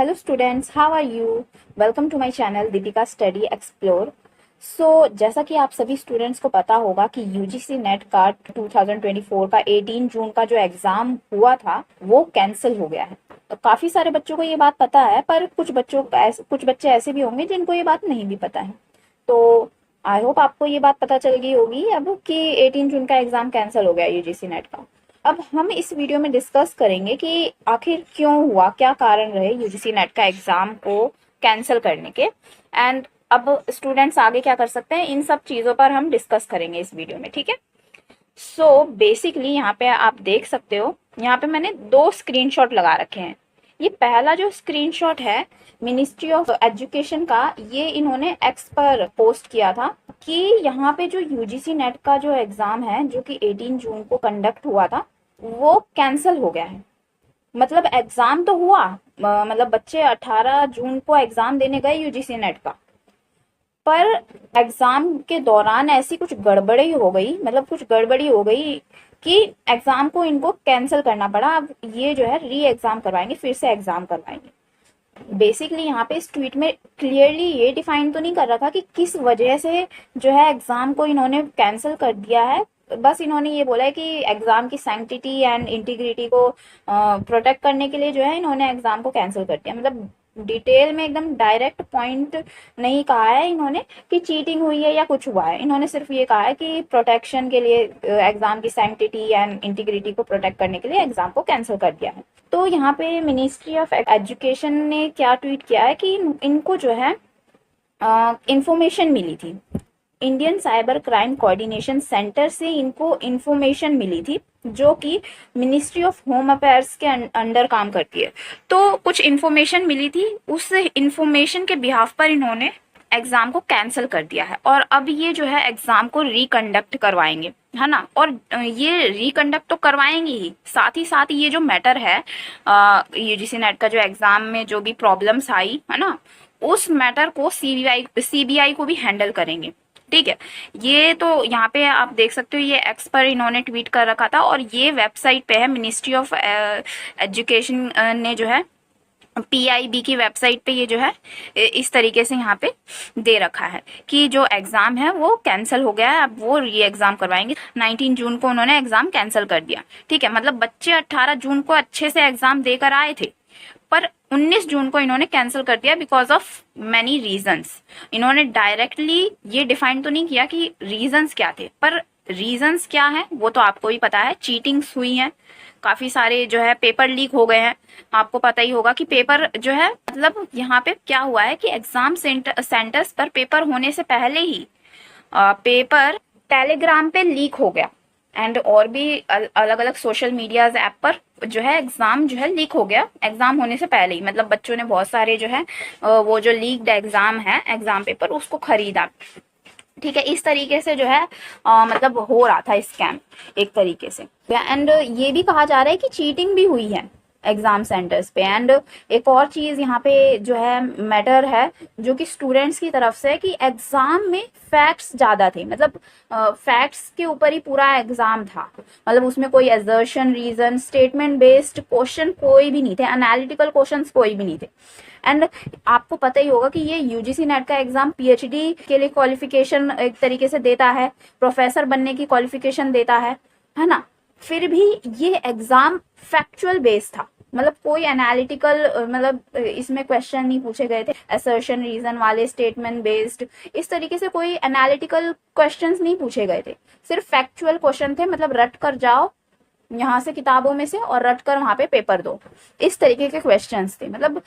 Hello students, how are you? Welcome to my channel Deepika study explore. जैसा कि आप सभी स्टूडेंट्स को पता होगा कि यूजीसी नेट का 2024 का 18 जून का जो एग्जाम हुआ था वो कैंसिल हो गया है। तो काफी सारे बच्चों को ये बात पता है, पर कुछ बच्चे ऐसे भी होंगे जिनको ये बात नहीं भी पता है। तो आई होप आपको ये बात पता चल गई होगी अब कि 18 जून का एग्जाम कैंसिल हो गया यूजीसी नेट का। अब हम इस वीडियो में डिस्कस करेंगे कि आखिर क्यों हुआ, क्या कारण रहे यूजीसी नेट का एग्जाम को कैंसिल करने के, एंड अब स्टूडेंट्स आगे क्या कर सकते हैं, इन सब चीज़ों पर हम डिस्कस करेंगे इस वीडियो में। ठीक है। बेसिकली यहाँ पे आप देख सकते हो, यहाँ पे मैंने 2 स्क्रीनशॉट लगा रखे हैं। ये पहला जो स्क्रीनशॉट है मिनिस्ट्री ऑफ एजुकेशन का, ये इन्होंने एक्स पर पोस्ट किया था कि यहाँ पे जो यूजीसी नेट का जो एग्जाम है जो कि 18 जून को कंडक्ट हुआ था वो कैंसिल हो गया है। मतलब एग्जाम तो हुआ, मतलब बच्चे 18 जून को एग्जाम देने गए यूजीसी नेट का, पर एग्जाम के दौरान ऐसी कुछ गड़बड़ी हो गई, मतलब कुछ गड़बड़ी हो गई कि एग्जाम को इनको कैंसिल करना पड़ा। अब ये जो है री एग्जाम करवाएंगे, फिर से एग्जाम करवाएंगे। बेसिकली यहाँ पे इस ट्वीट में क्लियरली ये डिफाइन तो नहीं कर रखा कि किस वजह से जो है एग्जाम को इन्होंने कैंसिल कर दिया है। बस इन्होंने ये बोला है कि एग्जाम की सैंक्टिटी एंड इंटीग्रिटी को प्रोटेक्ट करने के लिए जो है इन्होंने एग्जाम को कैंसिल कर दिया। मतलब डिटेल में एकदम डायरेक्ट पॉइंट नहीं कहा है इन्होंने कि चीटिंग हुई है या कुछ हुआ है। इन्होंने सिर्फ ये कहा है कि प्रोटेक्शन के लिए, एग्जाम की सैंक्टिटी एंड इंटीग्रिटी को प्रोटेक्ट करने के लिए एग्जाम को कैंसिल कर दिया है। तो यहाँ पे मिनिस्ट्री ऑफ एजुकेशन ने क्या ट्वीट किया है कि इनको जो है इंफॉर्मेशन मिली थी, Indian cyber crime coordination centre से इनको इंफॉर्मेशन मिली थी जो कि मिनिस्ट्री ऑफ होम अफेयर्स के अंडर काम करती है। तो कुछ इंफॉर्मेशन मिली थी, उस इंफॉर्मेशन के बिहाफ पर इन्होंने एग्जाम को कैंसिल कर दिया है और अब ये जो है एग्जाम को रिकंडक्ट करवाएंगे, है ना। और ये रिकंडक्ट तो करवाएंगे ही, साथ ही ये जो मैटर है यूजीसी नेट का जो एग्जाम में जो भी प्रॉब्लम्स आई है ना, उस मैटर को सीबीआई को भी हैंडल करेंगे। ठीक है। ये तो यहाँ पे आप देख सकते हो, ये एक्स पर इन्होंने ट्वीट कर रखा था और ये वेबसाइट पे है, मिनिस्ट्री ऑफ एजुकेशन ने जो है PIB की वेबसाइट पे ये जो है इस तरीके से यहाँ पे दे रखा है कि जो एग्जाम है वो कैंसिल हो गया है, अब वो री एग्जाम करवाएंगे। 19 जून को उन्होंने एग्जाम कैंसिल कर दिया। ठीक है। मतलब बच्चे 18 जून को अच्छे से एग्जाम देकर आए थे, पर 19 जून को इन्होंने कैंसिल कर दिया बिकॉज ऑफ मैनी रीजंस। इन्होंने डायरेक्टली ये डिफाइन तो नहीं किया कि रीजंस क्या थे, पर रीजंस क्या है वो तो आपको भी पता है। चीटिंग्स हुई हैं, काफी सारे जो है पेपर लीक हो गए हैं। आपको पता ही होगा कि पेपर जो है, मतलब यहाँ पे क्या हुआ है कि एग्जाम सेंटर्स पर पेपर होने से पहले ही पेपर टेलीग्राम पे लीक हो गया एंड और भी अलग अलग सोशल मीडियाज ऐप पर जो है एग्जाम जो है लीक हो गया एग्जाम होने से पहले ही। मतलब बच्चों ने बहुत सारे जो है वो जो लीक्ड एग्जाम है, एग्जाम पेपर, उसको खरीदा। ठीक है। इस तरीके से जो है मतलब हो रहा था स्कैम एक तरीके से। एंड ये भी कहा जा रहा है कि चीटिंग भी हुई है एग्जाम सेंटर्स पे। एंड एक और चीज यहाँ पे जो है मैटर है जो कि स्टूडेंट्स की तरफ से, कि एग्जाम में फैक्ट्स ज्यादा थे। मतलब फैक्ट्स के ऊपर ही पूरा एग्जाम था, मतलब उसमें कोई assertion, reason, statement based question कोई भी नहीं थे, एनालिटिकल क्वेश्चंस कोई भी नहीं थे। एंड आपको पता ही होगा कि ये यूजीसी नेट का एग्जाम PhD के लिए क्वालिफिकेशन एक तरीके से देता है, प्रोफेसर बनने की क्वालिफिकेशन देता है ना। फिर भी ये एग्जाम फैक्चुअल बेस्ड था, मतलब कोई एनालिटिकल, मतलब इसमें क्वेश्चन नहीं पूछे गए थे असर्शन, रीजन वाले, स्टेटमेंट बेस्ड, इस तरीके से कोई एनालिटिकल क्वेश्चंस नहीं पूछे गए थे, सिर्फ फैक्चुअल क्वेश्चन थे। मतलब रट कर जाओ यहाँ से किताबों में से और रट कर वहां पे पेपर दो, इस तरीके के क्वेश्चंस थे। मतलब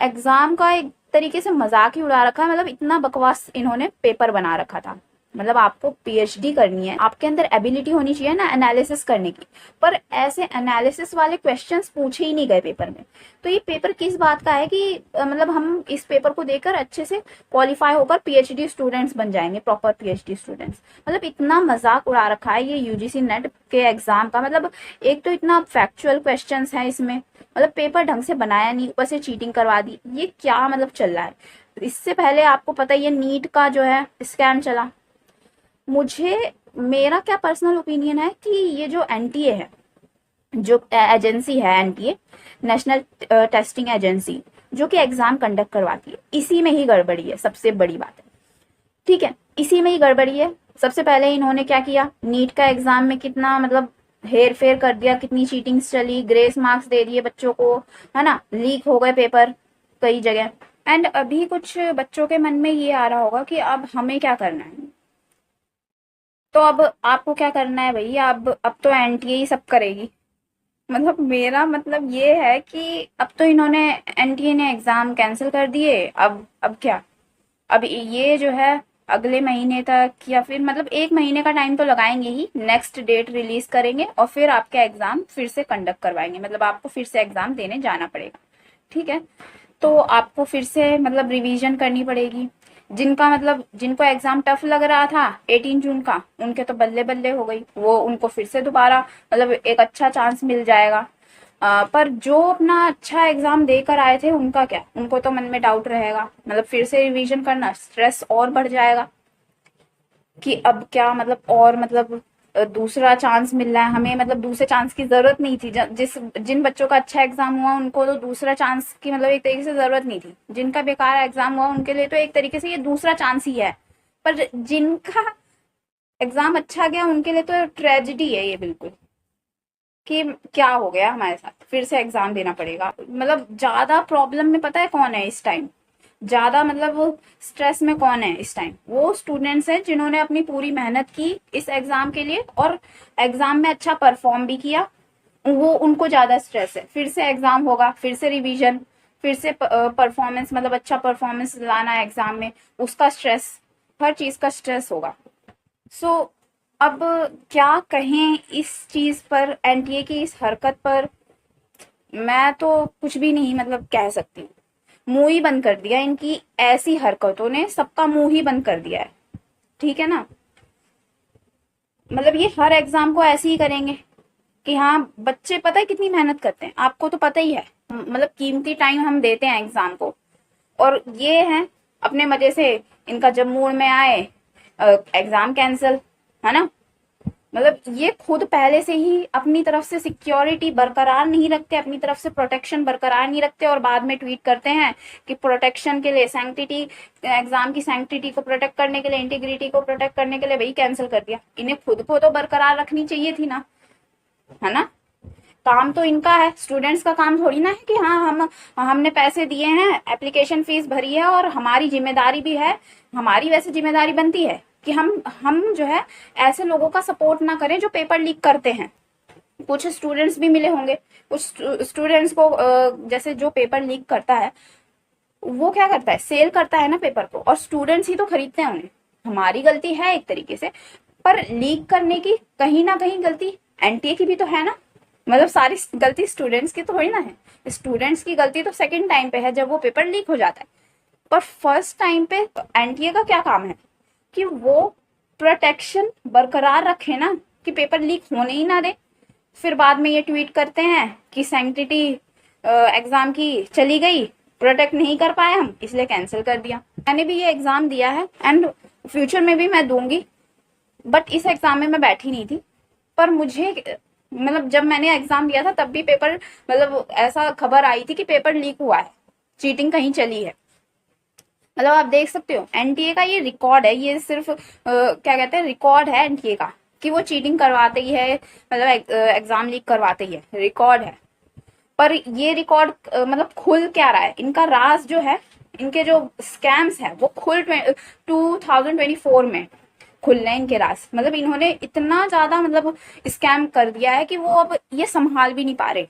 एग्जाम का एक तरीके से मजाक ही उड़ा रखा है, मतलब इतना बकवास इन्होंने पेपर बना रखा था। मतलब आपको PhD करनी है, आपके अंदर एबिलिटी होनी चाहिए ना एनालिसिस करने की, पर ऐसे एनालिसिस वाले क्वेश्चंस पूछे ही नहीं गए पेपर में। तो ये पेपर किस बात का है कि मतलब हम इस पेपर को देकर अच्छे से क्वालिफाई होकर PhD स्टूडेंट्स बन जाएंगे, प्रॉपर PhD स्टूडेंट्स। मतलब इतना मजाक उड़ा रखा है ये यूजीसी नेट के एग्जाम का। मतलब एक तो इतना फैक्चुअल क्वेश्चन है इसमें, मतलब पेपर ढंग से बनाया नहीं, ऊपर से चीटिंग करवा दी। ये क्या मतलब चल रहा है। इससे पहले आपको पता ही है नीट का जो है स्कैम चला। मेरा क्या पर्सनल ओपिनियन है कि ये जो NTA है, जो एजेंसी है NTA, नेशनल टेस्टिंग एजेंसी, जो कि एग्जाम कंडक्ट करवाती है। इसी में ही गड़बड़ी है, सबसे बड़ी बात है। ठीक है, इसी में ही गड़बड़ी है। सबसे पहले इन्होंने क्या किया, नीट का एग्जाम में कितना मतलब हेर फेर कर दिया, कितनी चीटिंग्स चली, ग्रेस मार्क्स दे दिए बच्चों को, है ना, लीक हो गए पेपर कई जगह। एंड अभी कुछ बच्चों के मन में ये आ रहा होगा कि अब हमें क्या करना है। तो अब आपको क्या करना है भैया, अब तो एनटीए ही सब करेगी। मतलब मेरा मतलब ये है कि अब तो इन्होंने, एनटीए ने एग्जाम कैंसिल कर दिए। अब क्या, अब ये जो है अगले महीने तक या फिर मतलब 1 महीने का टाइम तो लगाएंगे ही, नेक्स्ट डेट रिलीज करेंगे और फिर आपका एग्जाम फिर से कंडक्ट करवाएंगे। मतलब आपको फिर से एग्जाम देने जाना पड़ेगा। ठीक है, तो आपको फिर से मतलब रिवीजन करनी पड़ेगी। जिनका मतलब जिनको एग्जाम टफ लग रहा था 18 जून का, उनके तो बल्ले बल्ले हो गई, वो उनको फिर से दोबारा मतलब एक अच्छा चांस मिल जाएगा। पर जो अपना अच्छा एग्जाम देकर आए थे उनका क्या, उनको तो मन में डाउट रहेगा, मतलब फिर से रिवीजन करना, स्ट्रेस और बढ़ जाएगा कि अब क्या मतलब, और मतलब दूसरा चांस मिल रहा है हमें, मतलब दूसरे चांस की जरूरत नहीं थी। जिन बच्चों का अच्छा एग्जाम हुआ उनको तो दूसरा चांस की मतलब एक तरीके से जरूरत नहीं थी। जिनका बेकार एग्जाम हुआ उनके लिए तो एक तरीके से ये दूसरा चांस ही है। पर जिनका एग्जाम अच्छा गया उनके लिए तो ट्रेजिडी है ये बिल्कुल, कि क्या हो गया हमारे साथ, फिर से एग्जाम देना पड़ेगा। मतलब ज्यादा प्रॉब्लम में पता है कौन है इस टाइम, ज्यादा मतलब स्ट्रेस में कौन है इस टाइम, वो स्टूडेंट्स हैं जिन्होंने अपनी पूरी मेहनत की इस एग्जाम के लिए और एग्जाम में अच्छा परफॉर्म भी किया। वो उनको ज्यादा स्ट्रेस है, फिर से एग्जाम होगा, फिर से रिवीजन, फिर से परफॉर्मेंस, मतलब अच्छा परफॉर्मेंस लाना है एग्जाम में, उसका स्ट्रेस, हर चीज का स्ट्रेस होगा। सो अब क्या कहें इस चीज पर, एनटीए की इस हरकत पर। मैं तो कुछ भी नहीं मतलब कह सकती, मुंह ही बंद कर दिया। इनकी ऐसी हरकतों ने सबका मुंह ही बंद कर दिया है। ठीक है ना, मतलब ये हर एग्जाम को ऐसे ही करेंगे कि हाँ, बच्चे पता है कितनी मेहनत करते हैं, आपको तो पता ही है, मतलब कीमती टाइम हम देते हैं एग्जाम को, और ये है अपने मजे से, इनका जब मूड में आए एग्जाम कैंसिल, है ना। मतलब ये खुद पहले से ही अपनी तरफ से सिक्योरिटी बरकरार नहीं रखते, अपनी तरफ से प्रोटेक्शन बरकरार नहीं रखते, और बाद में ट्वीट करते हैं कि प्रोटेक्शन के लिए, सैंक्टिटी, एग्जाम की सैंक्टिटी को प्रोटेक्ट करने के लिए, इंटीग्रिटी को प्रोटेक्ट करने के लिए भाई कैंसिल कर दिया। इन्हें खुद को तो बरकरार रखनी चाहिए थी ना, है ना। काम तो इनका है, स्टूडेंट्स का काम थोड़ी ना है कि हाँ हमने पैसे दिए हैं, एप्लीकेशन फीस भरी है और हमारी जिम्मेदारी भी है, हमारी वैसे जिम्मेदारी बनती है कि हम जो है ऐसे लोगों का सपोर्ट ना करें जो पेपर लीक करते हैं। कुछ स्टूडेंट्स भी मिले होंगे, कुछ स्टूडेंट्स को जैसे जो पेपर लीक करता है वो क्या करता है, सेल करता है ना पेपर को, और स्टूडेंट्स ही तो खरीदते हैं उन्हें। हमारी गलती है एक तरीके से, पर लीक करने की कहीं ना कहीं गलती एनटीए की भी तो है ना। मतलब सारी गलती स्टूडेंट्स की तो थोड़ी ना है, स्टूडेंट्स की गलती तो सेकंड टाइम पे है जब वो पेपर लीक हो जाता है। पर फर्स्ट टाइम पे एनटीए का क्या काम है कि वो प्रोटेक्शन बरकरार रखे ना, कि पेपर लीक होने ही ना दे। फिर बाद में ये ट्वीट करते हैं कि सैंक्टिटी एग्जाम की चली गई, प्रोटेक्ट नहीं कर पाए हम इसलिए कैंसिल कर दिया। मैंने भी ये एग्जाम दिया है एंड फ्यूचर में भी मैं दूंगी, बट इस एग्जाम में मैं बैठी नहीं थी। पर मुझे मतलब जब मैंने एग्जाम दिया था तब भी पेपर, मतलब ऐसा खबर आई थी कि पेपर लीक हुआ है, चीटिंग कहीं चली है। मतलब आप देख सकते हो एनटीए का ये रिकॉर्ड है, ये सिर्फ क्या कहते हैं, रिकॉर्ड है एनटीए का कि वो चीटिंग करवाते ही है, मतलब एग्जाम लीक करवाते ही है, रिकॉर्ड है। पर ये रिकॉर्ड मतलब खुल क्या रहा है, इनका राज जो है, इनके जो स्कैम्स है वो खुल 2024 में खुल रहे हैं इनके राज। मतलब इन्होंने इतना ज्यादा मतलब स्कैम कर दिया है कि वो अब ये संभाल भी नहीं पा रहे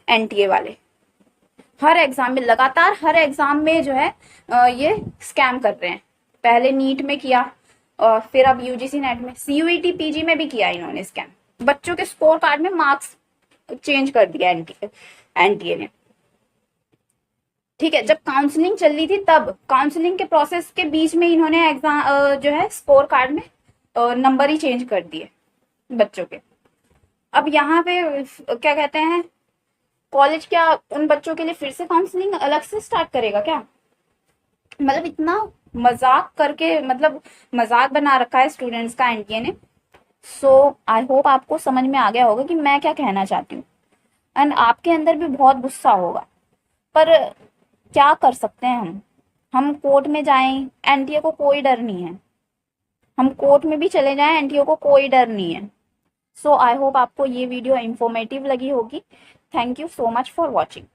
एनटीए वाले। हर एग्जाम में, लगातार हर एग्जाम में जो है ये स्कैम कर रहे हैं। पहले नीट में किया और फिर अब यूजीसी नेट में, सीयूईटी पीजी में भी किया इन्होंने स्कैम। बच्चों के स्कोर कार्ड में मार्क्स चेंज कर दिया एनटीए ने। ठीक है, जब काउंसलिंग चल रही थी तब काउंसलिंग के प्रोसेस के बीच में इन्होंने एग्जाम जो है स्कोर कार्ड में नंबर ही चेंज कर दिए बच्चों के। अब यहाँ पे क्या कहते हैं, कॉलेज क्या उन बच्चों के लिए फिर से काउंसलिंग अलग से स्टार्ट करेगा क्या। मतलब इतना मजाक करके, मतलब मजाक बना रखा है स्टूडेंट्स का एनटीए ने। सो आई होप आपको समझ में आ गया होगा कि मैं क्या कहना चाहती हूँ, एंड आपके अंदर भी बहुत गुस्सा होगा। पर क्या कर सकते हैं हम कोर्ट में जाएं, एनटीए को कोई डर नहीं है, हम कोर्ट में भी चले जाएं, एनटीए को कोई डर नहीं है। सो आई होप आपको ये वीडियो इंफॉर्मेटिव लगी होगी। Thank you so much for watching.